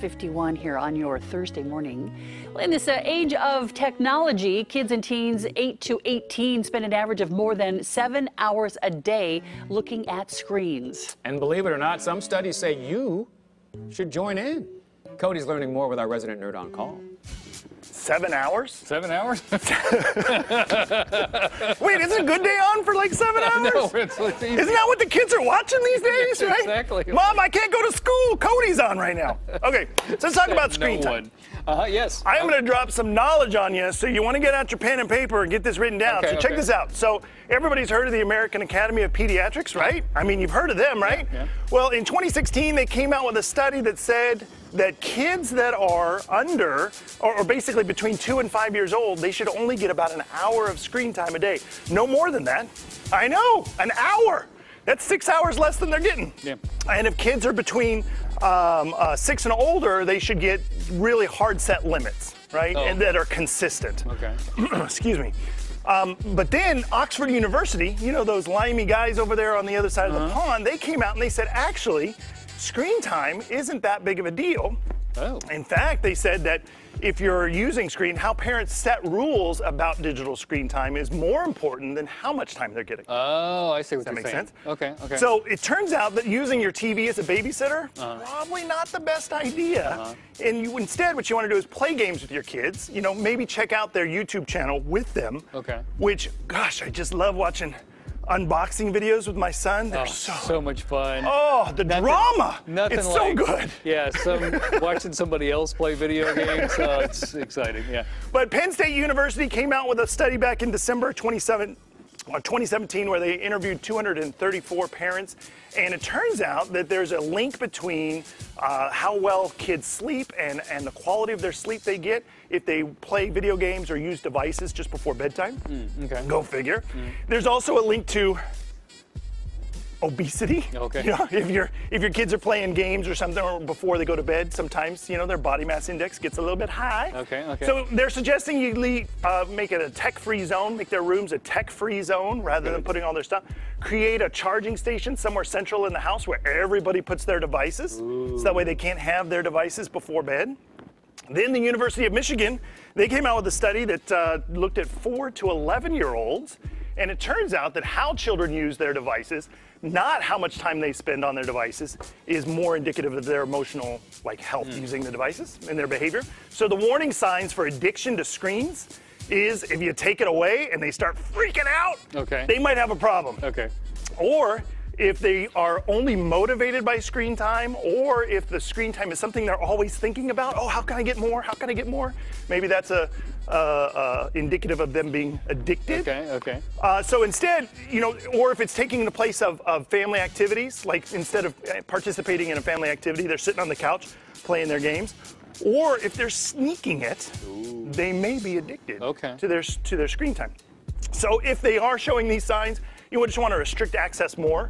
6:51 here on your Thursday morning. Well, in this age of technology, kids and teens 8 to 18 spend an average of more than 7 hours a day looking at screens. And believe it or not, some studies say you should join in. Cody's learning more with our resident nerd on call. 7 hours? 7 hours? Wait, isn't a good day on for like 7 hours? No, it's easy. Isn't that what the kids are watching these days, right? Exactly. Mom, I can't go to school. Cody's on right now. Okay, so let's talk about screen time. Yes. I am going to drop some knowledge on you, so you want to get out your pen and paper and get this written down. Okay, so check this out. So everybody's heard of the American Academy of Pediatrics, right? I mean, you've heard of them, right? Yeah. Well, in 2016, they came out with a study that said that kids that are under, or basically between 2 and 5 years old, they should only get about an hour of screen time a day. No more than that. I know, an hour. That's 6 hours less than they're getting. Yeah. And if kids are between 6 and older, they should get really hard set limits, right? Oh. And that are consistent. Okay. Excuse me. But then Oxford University, you know those limey guys over there on the other side of the pond, they came out and they said, actually, screen time isn't that big of a deal. Oh. In fact, they said that if you're using screen, how parents set rules about digital screen time is more important than how much time they're getting. Oh, I see what you're saying. Does that make sense? Okay, okay. So it turns out that using your TV as a babysitter, probably not the best idea. And instead, what you want to do is play games with your kids. You know, maybe check out their YouTube channel with them. Okay. Which, gosh, I just love watching unboxing videos with my son. They're so much fun. Oh, the drama. Nothing it's like, so good. Yeah, watching somebody else play video games, it's exciting, yeah. But Penn State University came out with a study back in December 2017 where they interviewed 234 parents, and it turns out that there's a link between how well kids sleep and the quality of their sleep they get if they play video games or use devices just before bedtime. Okay. Go figure. There's also a link to obesity. Okay. You know, if your kids are playing games or something or before they go to bed, sometimes their body mass index gets a little bit high. Okay. Okay. So they're suggesting you make it a tech-free zone, make their rooms a tech-free zone rather than putting all their stuff. Create a charging station somewhere central in the house where everybody puts their devices, so that way they can't have their devices before bed. Then the University of Michigan, they came out with a study that looked at 4 to 11-year-olds, and it turns out that how children use their devices, not how much time they spend on their devices, is more indicative of their emotional health using the devices and their behavior. So the warning signs for addiction to screens is if you take it away and they start freaking out, they might have a problem. Okay. Or if they are only motivated by screen time, or if the screen time is something they're always thinking about, oh, how can I get more? How can I get more? Maybe that's indicative of them being addicted. Okay, okay. So instead, or if it's taking the place of family activities, like instead of participating in a family activity, they're sitting on the couch playing their games. Or if they're sneaking it, they may be addicted to their screen time. So if they are showing these signs, you just want to restrict access more.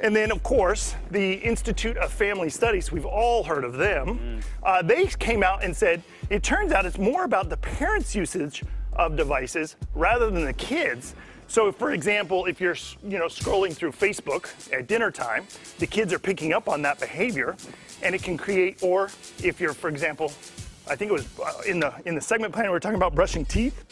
And then, of course, the Institute of Family Studies, we've all heard of them. They came out and said, it turns out it's more about the parents' usage of devices rather than the kids. So, for example, if you're scrolling through Facebook at dinner time, the kids are picking up on that behavior, and it can create, or if you're, for example, I think it was in the segment plan we were talking about brushing teeth,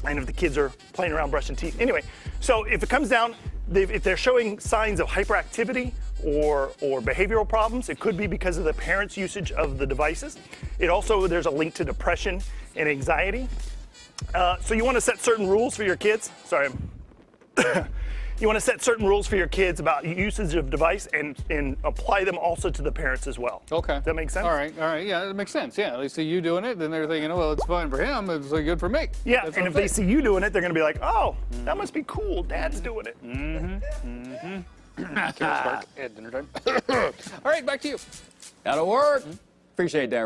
and if the kids are playing around brushing teeth. Anyway, so if it comes down, if they're showing signs of hyperactivity or behavioral problems, it could be because of the parents' usage of the devices. There's a link to depression and anxiety. So you want to set certain rules for your kids. Sorry. You want to set certain rules for your kids about usage of device and apply them also to the parents as well. Okay. Does that make sense? All right, yeah, that makes sense. Yeah, they see you doing it, then they're thinking, well, it's fine for him, it's good for me. Yeah, and if they see you doing it, they're going to be like, oh, that must be cool. Dad's doing it. Spark at dinner time. All right, back to you. That'll work. Appreciate that.